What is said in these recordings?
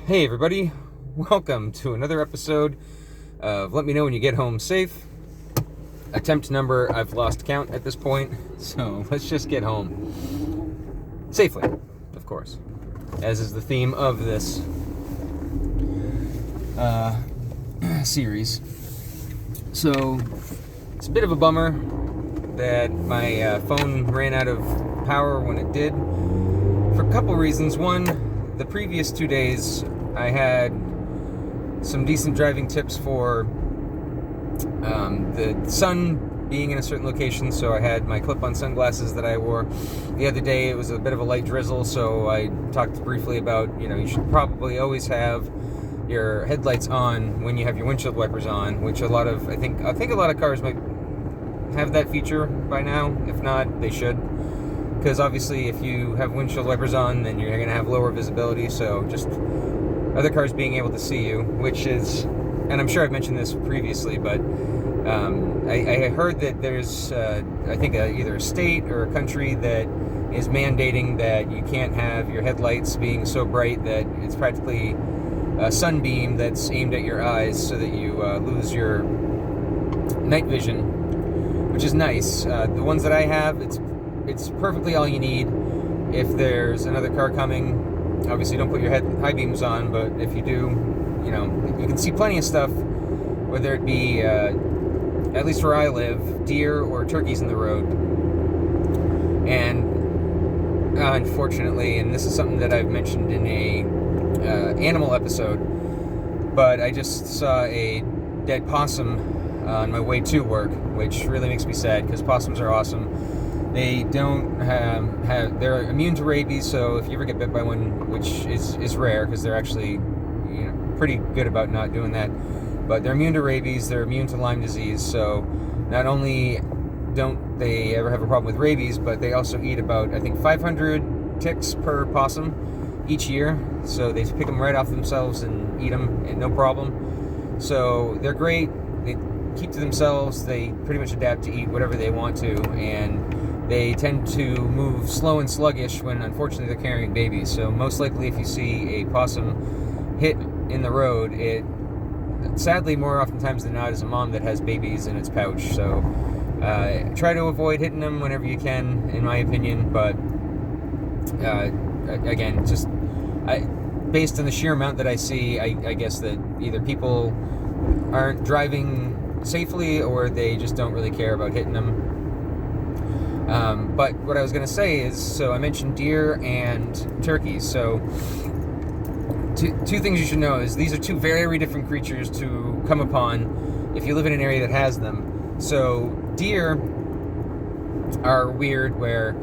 Hey everybody, welcome to another episode of Let Me Know When You Get Home Safe. Attempt number, I've lost count at this point, so let's just get home. Safely, of course, as is the theme of this series. So, it's a bit of a bummer that my phone ran out of power when it did, for a couple reasons. One, the previous 2 days, I had some decent driving tips for the sun being in a certain location, so I had my clip-on sunglasses that I wore. The other day, it was a bit of a light drizzle, so I talked briefly about, you should probably always have your headlights on when you have your windshield wipers on, which I think a lot of cars might have that feature by now. If not, they should. Because obviously if you have windshield wipers on, then you're going to have lower visibility, so just other cars being able to see you, which is, and I'm sure I've mentioned this previously, but I heard that there's, I think either a state or a country that is mandating that you can't have your headlights being so bright that it's practically a sunbeam that's aimed at your eyes so that you lose your night vision, which is nice. The ones that I have, it's perfectly all you need. If there's another car coming, obviously don't put your high beams on, but if you do, you can see plenty of stuff, whether it be, at least where I live, deer or turkeys in the road. And unfortunately, and this is something that I've mentioned in a animal episode, but I just saw a dead possum on my way to work, which really makes me sad because possums are awesome. They don't they're immune to rabies, so if you ever get bit by one, which is rare because they're actually pretty good about not doing that, but they're immune to rabies, they're immune to Lyme disease, so not only don't they ever have a problem with rabies, but they also eat about, I think, 500 ticks per possum each year, so they pick them right off themselves and eat them, and no problem. So they're great, they keep to themselves, they pretty much adapt to eat whatever they want to, and they tend to move slow and sluggish when, unfortunately, they're carrying babies. So most likely, if you see a possum hit in the road, it sadly more oftentimes than not is a mom that has babies in its pouch. So try to avoid hitting them whenever you can, in my opinion. But again, just based on the sheer amount that I see, I guess that either people aren't driving safely or they just don't really care about hitting them. But what I was going to say is, so I mentioned deer and turkeys. So two things you should know is these are two very different creatures to come upon if you live in an area that has them. So deer are weird where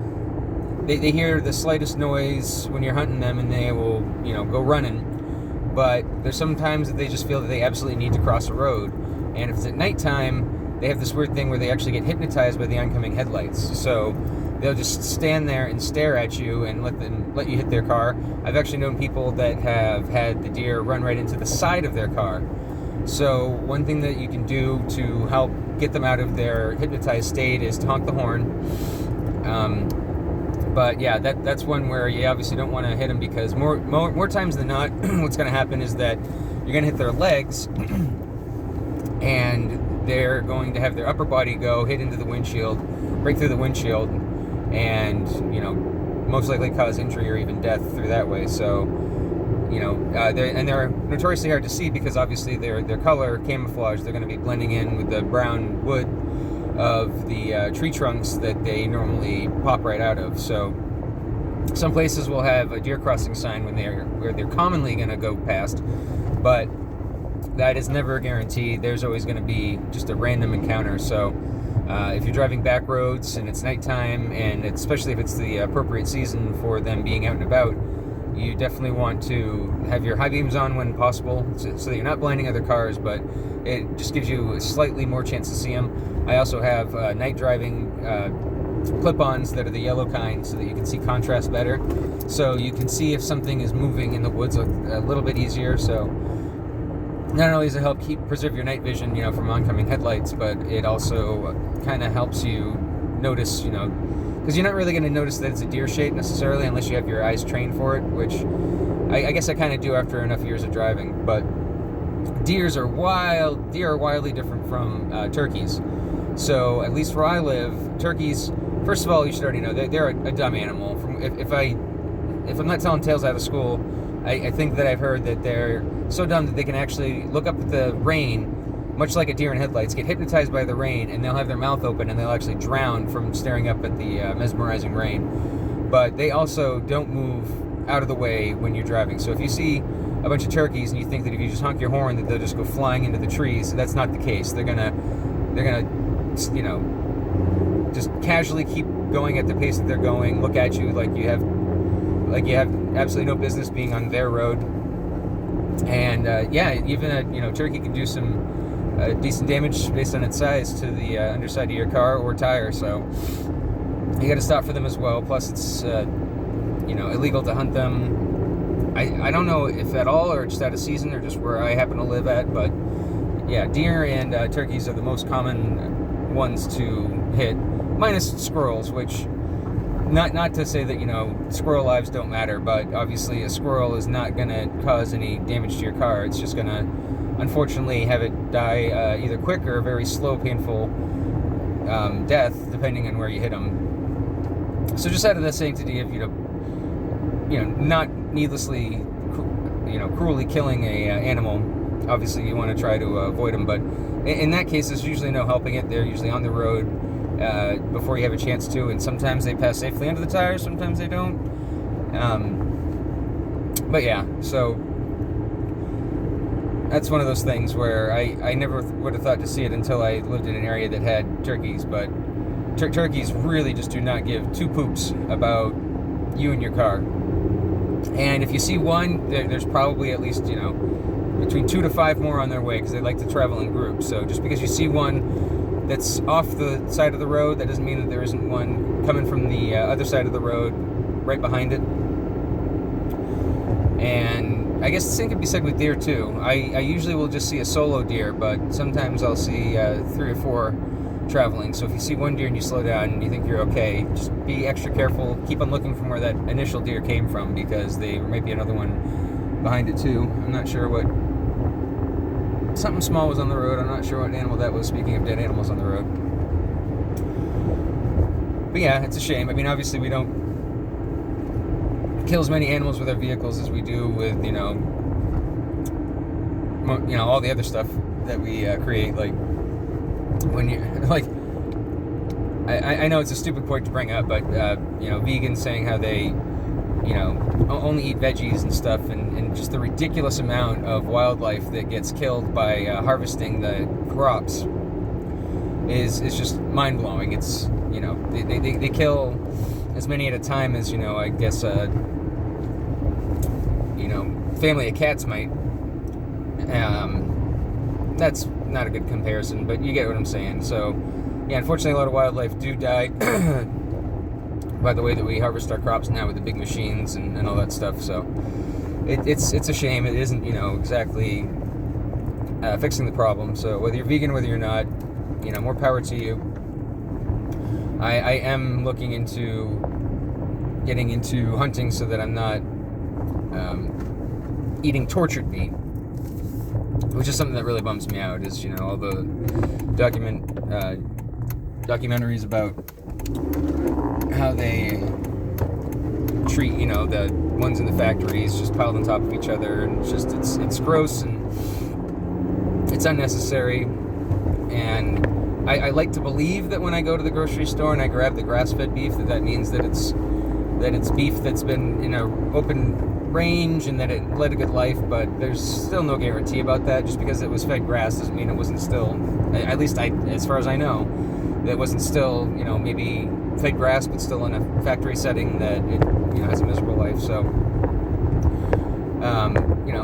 they hear the slightest noise when you're hunting them and they will, go running. But there's sometimes that they just feel that they absolutely need to cross a road. And if it's at nighttime, they have this weird thing where they actually get hypnotized by the oncoming headlights. So they'll just stand there and stare at you and let you hit their car. I've actually known people that have had the deer run right into the side of their car. So one thing that you can do to help get them out of their hypnotized state is to honk the horn. But yeah, that's one where you obviously don't want to hit them, because more times than not, what's going to happen is that you're going to hit their legs, and they're going to have their upper body hit into the windshield, break through the windshield, and most likely cause injury or even death through that way. So they're notoriously hard to see because obviously their color camouflage, they're going to be blending in with the brown wood of the tree trunks that they normally pop right out of. So some places will have a deer crossing sign where they're commonly going to go past, but that is never a guarantee. There's always going to be just a random encounter. So if you're driving back roads and it's nighttime, and especially if it's the appropriate season for them being out and about, you definitely want to have your high beams on when possible, so that you're not blinding other cars, but it just gives you a slightly more chance to see them. I also have night driving clip-ons that are the yellow kind, so that you can see contrast better, so you can see if something is moving in the woods a little bit easier. So not only does it help preserve your night vision, from oncoming headlights, but it also kind of helps you notice, because because you're not really going to notice that it's a deer shape necessarily unless you have your eyes trained for it, which I guess I kind of do after enough years of driving. But deer are wildly different from turkeys. So at least where I live, turkeys, first of all, you should already know they're a dumb animal. If I'm not telling tales out of school, I think that I've heard that they're so dumb that they can actually look up at the rain, much like a deer in headlights, get hypnotized by the rain, and they'll have their mouth open and they'll actually drown from staring up at the mesmerizing rain. But they also don't move out of the way when you're driving. So if you see a bunch of turkeys and you think that if you just honk your horn that they'll just go flying into the trees, that's not the case. They're gonna, just casually keep going at the pace that they're going, look at you like you have absolutely no business being on their road. And even a turkey can do some decent damage based on its size to the underside of your car or tire. So you got to stop for them as well. Plus, it's illegal to hunt them. I don't know if at all or just out of season or just where I happen to live at. But yeah, deer and turkeys are the most common ones to hit, minus squirrels, which. Not to say that, squirrel lives don't matter, but obviously a squirrel is not going to cause any damage to your car. It's just going to, unfortunately, have it die either quick or a very slow, painful death, depending on where you hit them. So just out of the sanctity of, not needlessly, cruelly killing a animal, obviously you want to try to avoid them. But in that case, there's usually no helping it. They're usually on the road before you have a chance to, and sometimes they pass safely under the tires, sometimes they don't. But yeah, so that's one of those things where I never would have thought to see it until I lived in an area that had turkeys. But turkeys really just do not give two poops about you and your car. And if you see one, there's probably at least between 2 to 5 more on their way, because they like to travel in groups. So just because you see one that's off the side of the road, that doesn't mean that there isn't one coming from the other side of the road right behind it. And I guess the same could be said with deer too. I usually will just see a solo deer, but sometimes I'll see 3 or 4 traveling. So if you see one deer and you slow down and you think you're okay, just be extra careful. Keep on looking from where that initial deer came from, because there might be another one behind it too. I'm not sure what. Something small was on the road. I'm not sure what animal that was, speaking of dead animals on the road. But yeah, it's a shame. I mean, obviously we don't kill as many animals with our vehicles as we do with, all the other stuff that we create. Like, when you, like, I know it's a stupid point to bring up, but, vegans saying how they, only eat veggies and stuff, and just the ridiculous amount of wildlife that gets killed by harvesting the crops is just mind-blowing. It's, they kill as many at a time as, I guess, family of cats might. That's not a good comparison, but you get what I'm saying. So, yeah, unfortunately a lot of wildlife do die by the way that we harvest our crops now with the big machines and all that stuff. So it's a shame. It isn't, exactly fixing the problem. So whether you're vegan, whether you're not, more power to you. I am looking into getting into hunting so that I'm not eating tortured meat, which is something that really bums me out. Is all the documentaries about how they treat the ones in the factories just piled on top of each other, and it's gross and it's unnecessary. And I like to believe that when I go to the grocery store and I grab the grass-fed beef, that means that it's beef that's been in an open range and that it led a good life. But there's still no guarantee about that. Just because it was fed grass doesn't mean it wasn't still, at least as far as I know, that it wasn't still maybe fed grass, but still in a factory setting that it has a miserable life. So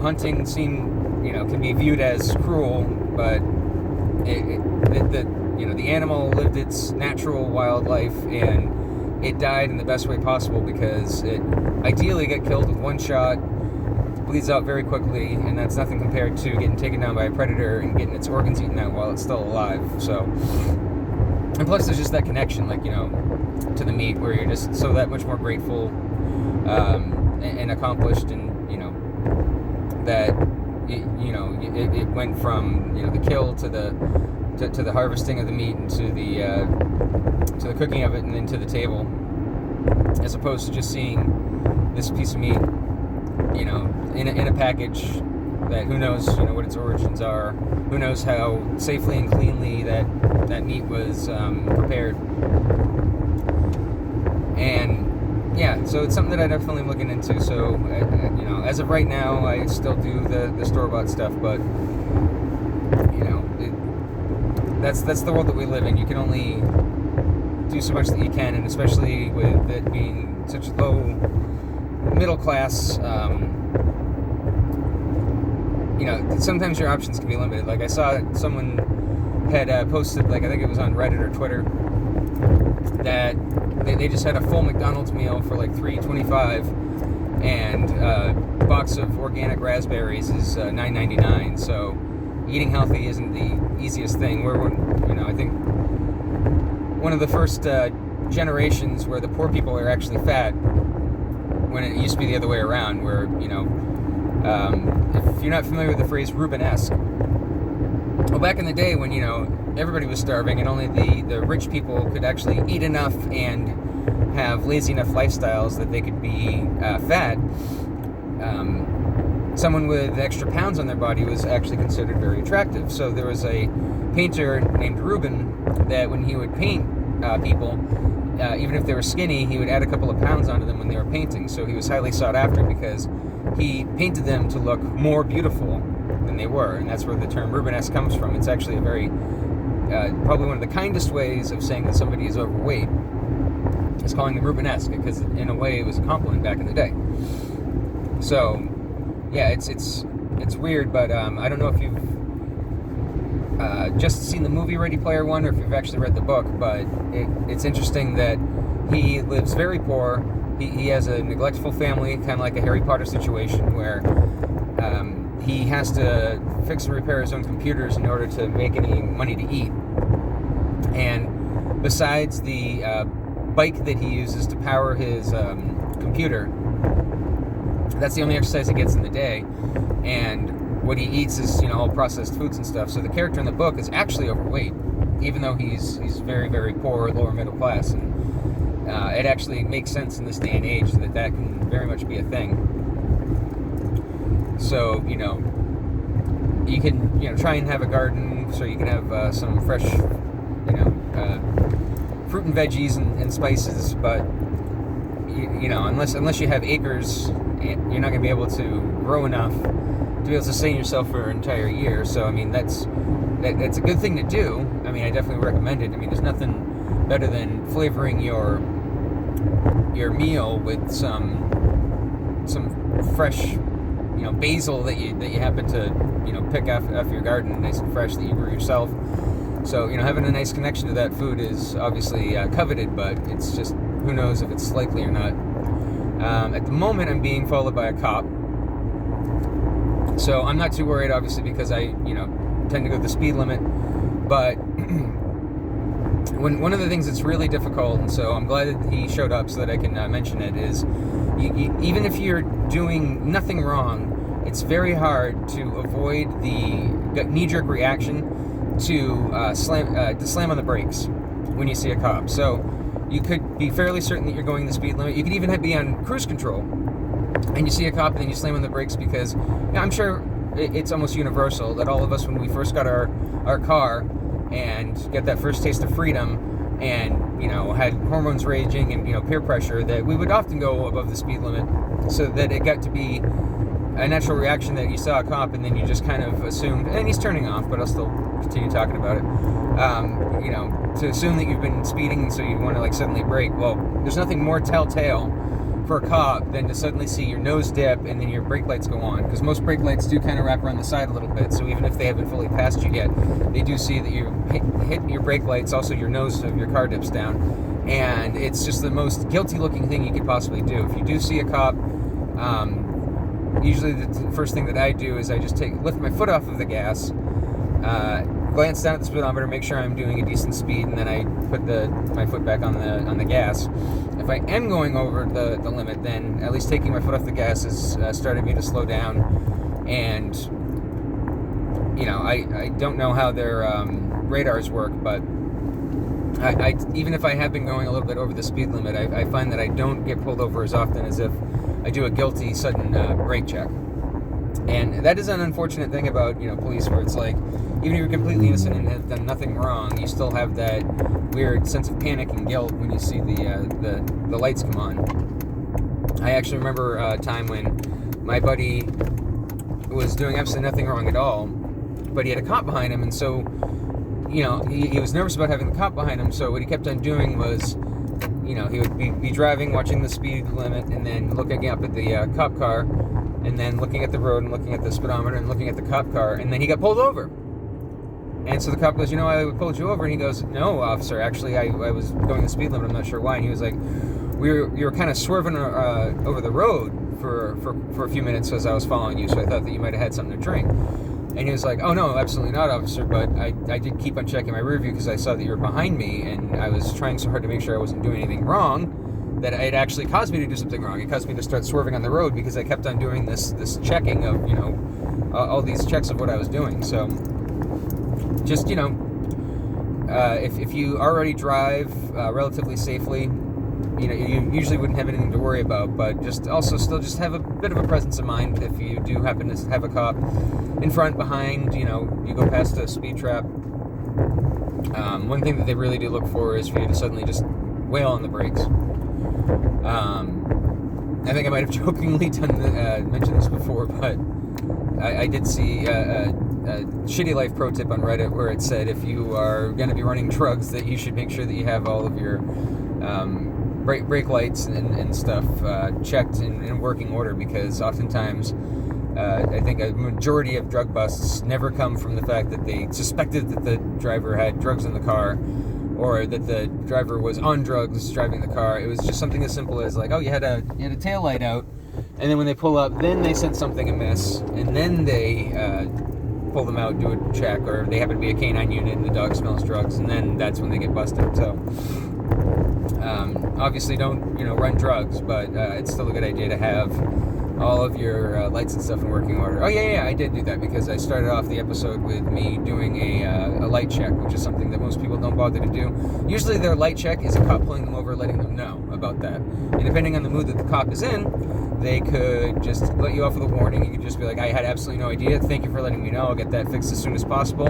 hunting can be viewed as cruel, but the animal lived its natural wild life, and it died in the best way possible, because it ideally got killed with one shot, bleeds out very quickly, and that's nothing compared to getting taken down by a predator and getting its organs eaten out while it's still alive. So, and plus there's just that connection, to the meat, where you're just so that much more grateful and accomplished, and that it went from the kill to the harvesting of the meat, and to the cooking of it, and then to the table, as opposed to just seeing this piece of meat in a package that who knows what its origins are, who knows how safely and cleanly that meat was prepared. And yeah, so it's something that I definitely am looking into. So as of right now, I still do the store-bought stuff, but that's the world that we live in. You can only do so much that you can, and especially with it being such low middle class, sometimes your options can be limited. Like I saw someone had posted, like I think it was on Reddit or Twitter, that they just had a full McDonald's meal for like $3.25, and a box of organic raspberries is $9.99. So eating healthy isn't the easiest thing. I think one of the first generations where the poor people are actually fat, when it used to be the other way around, where if you're not familiar with the phrase Urbanesque, well, back in the day when everybody was starving and only the rich people could actually eat enough and have lazy enough lifestyles that they could be fat, someone with extra pounds on their body was actually considered very attractive. So there was a painter named Reuben that when he would paint people, even if they were skinny, he would add a couple of pounds onto them when they were painting. So he was highly sought after because he painted them to look more beautiful than they were, and that's where the term Urbanesque comes from. It's actually a very, probably one of the kindest ways of saying that somebody is overweight, is calling them Urbanesque, because in a way it was a compliment back in the day. So, yeah, it's weird, but I don't know if you've just seen the movie Ready Player One, or if you've actually read the book, but it's interesting that he lives very poor. He has a neglectful family, kind of like a Harry Potter situation, where he has to fix and repair his own computers in order to make any money to eat. And besides the bike that he uses to power his computer, that's the only exercise he gets in the day. And what he eats is all processed foods and stuff. So the character in the book is actually overweight, even though he's very, very poor, lower middle class. And it actually makes sense in this day and age that can very much be a thing. So, you can, try and have a garden, so you can have some fresh, fruit and veggies and spices, but, unless you have acres, you're not going to be able to grow enough to be able to sustain yourself for an entire year. So, I mean, that's a good thing to do. I mean, I definitely recommend it. I mean, there's nothing better than flavoring your meal with some fresh, basil that you happen to pick off your garden, nice and fresh, that you grew yourself. So having a nice connection to that food is obviously coveted, but it's just who knows if it's likely or not. At the moment, I'm being followed by a cop, so I'm not too worried, obviously, because I tend to go the speed limit. But one of the things that's really difficult, and so I'm glad that he showed up so that I can mention it, is even if you're doing nothing wrong, it's very hard to avoid the knee-jerk reaction to slam on the brakes when you see a cop. So you could be fairly certain that you're going the speed limit. You could even be on cruise control, and you see a cop and then you slam on the brakes, because I'm sure it's almost universal that all of us, when we first got our car and get that first taste of freedom, and had hormones raging and peer pressure, that we would often go above the speed limit, so that it got to be a natural reaction that you saw a cop and then you just kind of assumed, and he's turning off, but I'll still continue talking about it. To assume that you've been speeding, and so you want to suddenly brake. Well, there's nothing more telltale for a cop than to suddenly see your nose dip and then your brake lights go on, because most brake lights do kind of wrap around the side a little bit, so even if they haven't fully passed you yet, they do see that you hit your brake lights, also your nose of your car dips down, and it's just the most guilty looking thing you could possibly do. If you do see a cop, usually the first thing that I do is I just lift my foot off of the gas, glance down at the speedometer, make sure I'm doing a decent speed, and then I put my foot back on the gas. If I am going over the limit, then at least taking my foot off the gas is starting me to slow down. And I don't know how their radars work, but I even if I have been going a little bit over the speed limit, I find that I don't get pulled over as often as if I do a guilty sudden brake check. And that is an unfortunate thing about police, where it's like, even if you're completely innocent and have done nothing wrong, you still have that weird sense of panic and guilt when you see the lights come on. I actually remember a time when my buddy was doing absolutely nothing wrong at all, but he had a cop behind him, and so he was nervous about having the cop behind him. So what he kept on doing was, he would be driving, watching the speed limit, and then looking up at the cop car, and then looking at the road and looking at the speedometer and looking at the cop car, and then he got pulled over. And so the cop goes, I pulled you over, and he goes, no, officer, actually I was going the speed limit, I'm not sure why. And he was like, you were kind of swerving over the road for a few minutes as I was following you, so I thought that you might have had something to drink. And he was like, oh no, absolutely not, officer, but I did keep on checking my rear view because I saw that you were behind me, and I was trying so hard to make sure I wasn't doing anything wrong that it actually caused me to do something wrong. It caused me to start swerving on the road because I kept on doing this checking of, all these checks of what I was doing. So just, if you already drive relatively safely, you usually wouldn't have anything to worry about, but just also still just have a bit of a presence of mind if you do happen to have a cop in front, behind, you go past a speed trap. One thing that they really do look for is for you to suddenly just wail on the brakes. I think I might have jokingly mentioned this before, but I did see a shitty life pro tip on Reddit where it said if you are going to be running drugs, that you should make sure that you have all of your brake lights and stuff checked in working order, because oftentimes I think a majority of drug busts never come from the fact that they suspected that the driver had drugs in the car, or that the driver was on drugs driving the car. It was just something as simple as like, oh, you had a tail light out, and then when they pull up, then they sense something amiss, and then they pull them out, do a check, or they happen to be a canine unit and the dog smells drugs, and then that's when they get busted. So obviously don't run drugs, but it's still a good idea to have all of your lights and stuff in working order. Oh yeah, I did do that, because I started off the episode with me doing a light check, which is something that most people don't bother to do. Usually their light check is a cop pulling them over, letting them know about that. And depending on the mood that the cop is in, they could just let you off with a warning. You could just be like, I had absolutely no idea. Thank you for letting me know. I'll get that fixed as soon as possible.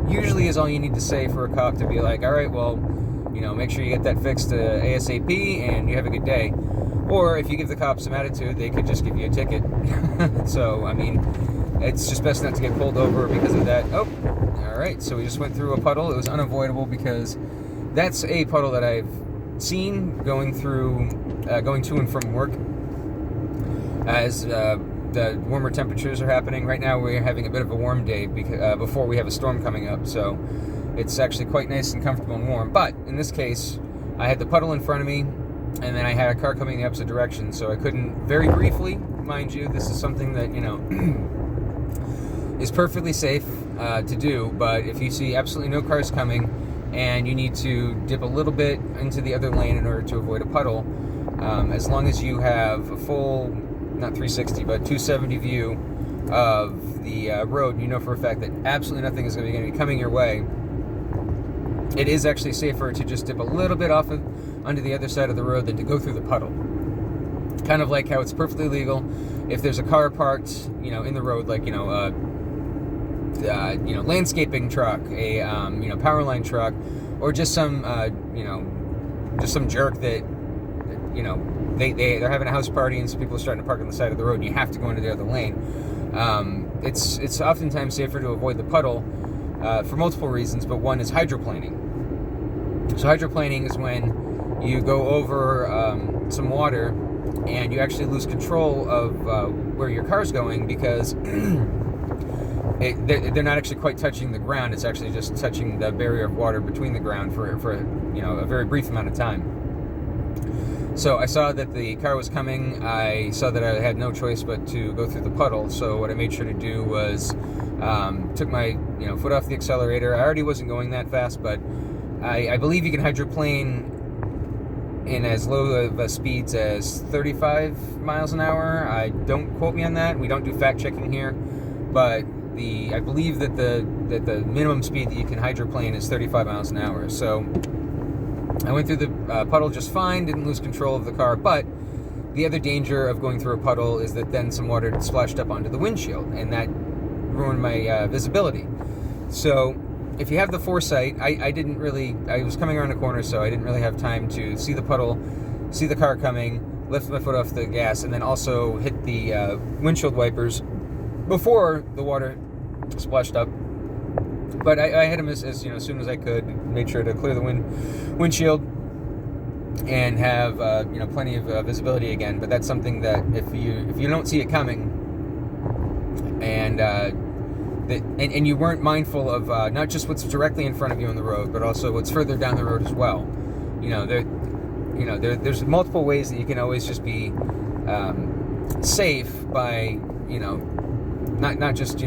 Usually is all you need to say for a cop to be like, all right, well, make sure you get that fixed ASAP, and you have a good day. Or if you give the cops some attitude, they could just give you a ticket. So, it's just best not to get pulled over because of that. Oh, all right. So we just went through a puddle. It was unavoidable because that's a puddle that I've seen going to and from work as the warmer temperatures are happening. Right now we're having a bit of a warm day before we have a storm coming up. So it's actually quite nice and comfortable and warm. But in this case, I had the puddle in front of me, and then I had a car coming the opposite direction, so I couldn't, very briefly, mind you, this is something that, is perfectly safe to do, but if you see absolutely no cars coming and you need to dip a little bit into the other lane in order to avoid a puddle, as long as you have a full, not 360, but 270 view of the road, for a fact that absolutely nothing is going to be coming your way, it is actually safer to just dip a little bit off onto the other side of the road than to go through the puddle. Kind of like how it's perfectly legal if there's a car parked, in the road, like, landscaping truck, a, power line truck, or just some, just some jerk that, they're having a house party and some people are starting to park on the side of the road and you have to go into the other lane. It's oftentimes safer to avoid the puddle for multiple reasons, but one is hydroplaning. So hydroplaning is when you go over some water and you actually lose control of where your car's going, because they're not actually quite touching the ground. It's actually just touching the barrier of water between the ground for a very brief amount of time. So I saw that the car was coming. I saw that I had no choice but to go through the puddle. So what I made sure to do was took my foot off the accelerator. I already wasn't going that fast, but I believe you can hydroplane in as low of speeds as 35 miles an hour. Don't quote me on that. We don't do fact checking here, but I believe that the minimum speed that you can hydroplane is 35 miles an hour. So I went through the puddle just fine, didn't lose control of the car, but the other danger of going through a puddle is that then some water splashed up onto the windshield, and that ruined my visibility. So if you have the foresight, I was coming around a corner, so I didn't really have time to see the puddle, see the car coming, lift my foot off the gas, and then also hit the windshield wipers before the water splashed up. But I hit him as soon as I could. Made sure to clear the windshield and have plenty of visibility again. But that's something that if you don't see it coming, and you weren't mindful of not just what's directly in front of you on the road, but also what's further down the road as well. There's multiple ways that you can always just be safe by not just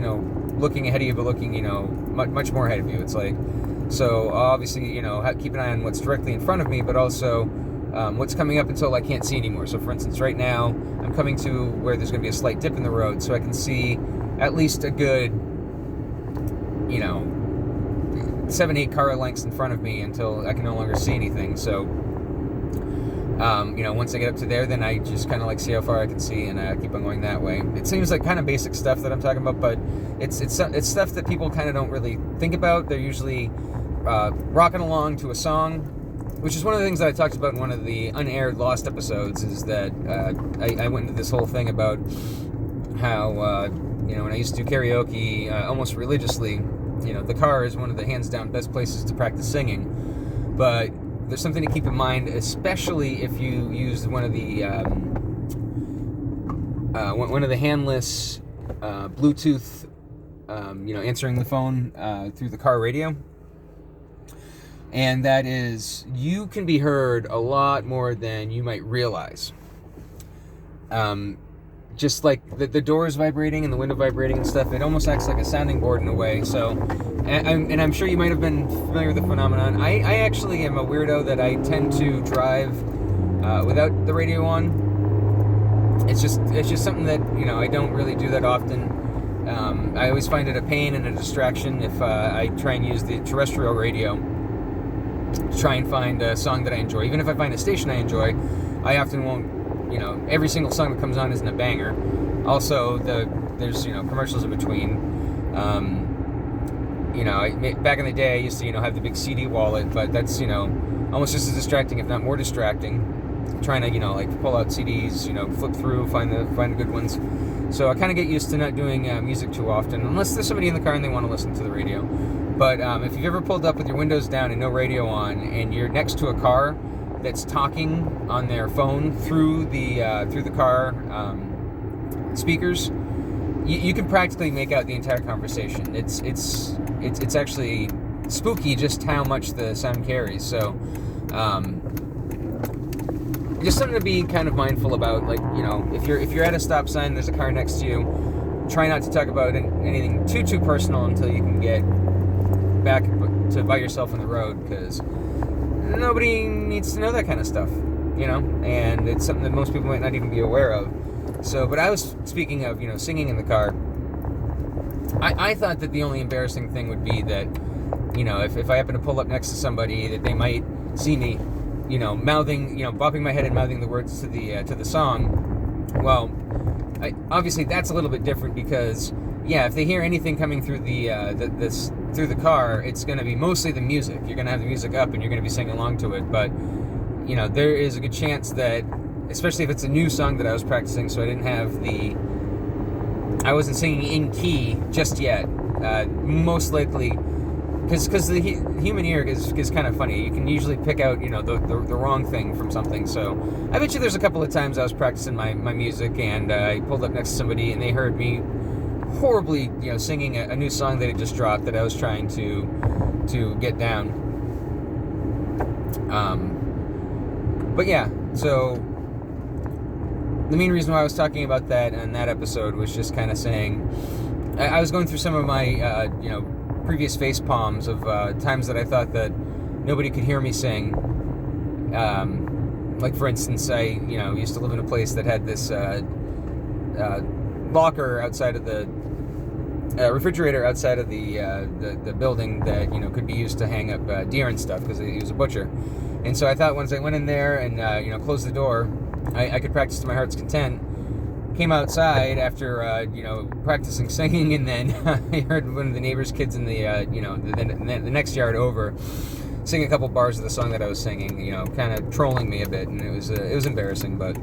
looking ahead of you, but looking much more ahead of you. It's like, so obviously keep an eye on what's directly in front of me, but also what's coming up until I can't see anymore. So for instance, right now I'm coming to where there's going to be a slight dip in the road, so I can see at least a good 7-8 car lengths in front of me until I can no longer see anything. So once I get up to there, then I just kind of like see how far I can see, and I keep on going that way. It seems like kind of basic stuff that I'm talking about, but it's stuff that people kind of don't really think about. They're usually rocking along to a song, which is one of the things that I talked about in one of the unaired Lost episodes, is that I went into this whole thing about how when I used to do karaoke almost religiously, the car is one of the hands down best places to practice singing. But there's something to keep in mind, especially if you use one of the handless Bluetooth, answering the phone through the car radio. And that is, you can be heard a lot more than you might realize. Just like the doors vibrating and the window vibrating and stuff, it almost acts like a sounding board in a way. So, and I'm sure you might have been familiar with the phenomenon. I actually am a weirdo that I tend to drive without the radio on. It's just something that I don't really do that often. I always find it a pain and a distraction if I try and use the terrestrial radio to try and find a song that I enjoy. Even if I find a station I enjoy, I often won't. Every single song that comes on isn't a banger. Also, there's commercials in between. Back in the day, I used to have the big CD wallet, but that's almost just as distracting, if not more distracting. Trying to pull out CDs, flip through, find the good ones. So I kind of get used to not doing music too often, unless there's somebody in the car and they want to listen to the radio. But if you've ever pulled up with your windows down and no radio on, and you're next to a car that's talking on their phone through the car speakers, you can practically make out the entire conversation. It's actually spooky just how much the sound carries. So just something to be kind of mindful about. Like if you're at a stop sign, there's a car next to you, try not to talk about anything too personal until you can get back to by yourself on the road, because nobody needs to know that kind of stuff, and it's something that most people might not even be aware of. So, but I was speaking of, singing in the car. I thought that the only embarrassing thing would be that, if I happen to pull up next to somebody, that they might see me, mouthing, bopping my head and mouthing the words to the song. Well, obviously that's a little bit different, because if they hear anything coming through through the car, it's going to be mostly the music. You're going to have the music up and you're going to be singing along to it. But there is a good chance that, especially if it's a new song that I was practicing, so I wasn't singing in key just yet. Most likely, because the human ear is kind of funny. You can usually pick out the wrong thing from something. So I bet you there's a couple of times I was practicing my music, and I pulled up next to somebody and they heard me horribly singing a new song that had just dropped that I was trying to get down. But yeah, So the main reason why I was talking about that in that episode was just kind of saying, I was going through some of my, previous face palms of times that I thought that nobody could hear me sing. Like, for instance, I, used to live in a place that had this locker outside of the refrigerator outside of the building that, could be used to hang up deer and stuff, because he was a butcher. And so I thought once I went in there and, closed the door, I could practice to my heart's content. Came outside after, practicing singing, and then I heard one of the neighbor's kids in the next yard over sing a couple bars of the song that I was singing, kind of trolling me a bit, and it was embarrassing, but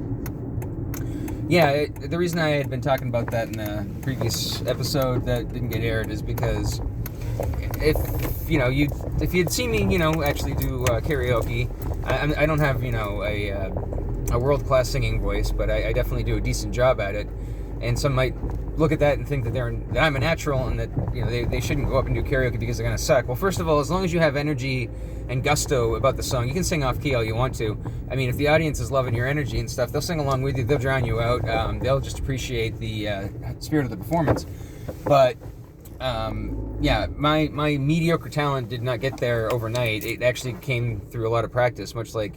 yeah, the reason I had been talking about that in a previous episode that didn't get aired is because if you'd seen me, actually do karaoke, I don't have, a world-class singing voice, but I definitely do a decent job at it. And some might look at that and think that I'm a natural, and that they shouldn't go up and do karaoke because they're gonna suck. Well, first of all, as long as you have energy and gusto about the song, you can sing off key all you want to. I mean, if the audience is loving your energy and stuff, they'll sing along with you. They'll drown you out. They'll just appreciate the spirit of the performance. But my mediocre talent did not get there overnight. It actually came through a lot of practice, much like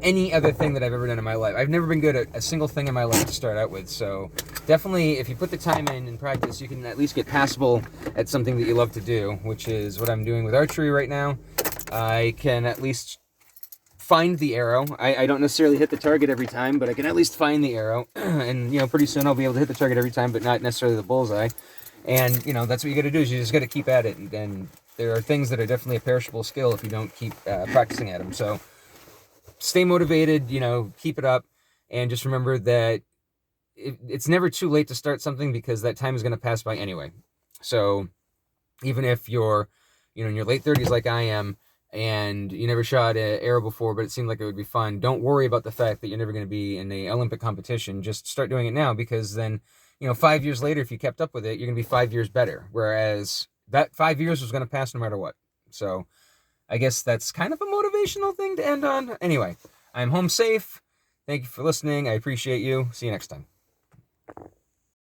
any other thing that I've ever done in my life. I've never been good at a single thing in my life to start out with, so definitely if you put the time in and practice, you can at least get passable at something that you love to do, which is what I'm doing with archery right now. I can at least find the arrow. I don't necessarily hit the target every time, but I can at least find the arrow, and pretty soon I'll be able to hit the target every time, but not necessarily the bullseye. And that's what you got to do, is you just got to keep at it, and there are things that are definitely a perishable skill if you don't keep practicing at them. So stay motivated, keep it up, and just remember that it's never too late to start something, because that time is going to pass by anyway. So even if you're, in your late 30s like I am, and you never shot an arrow before, but it seemed like it would be fun, don't worry about the fact that you're never going to be in the Olympic competition. Just start doing it now, because then, 5 years later, if you kept up with it, you're going to be 5 years better. Whereas that 5 years was going to pass no matter what. So I guess that's kind of a motivational thing to end on. Anyway, I'm home safe. Thank you for listening. I appreciate you. See you next time.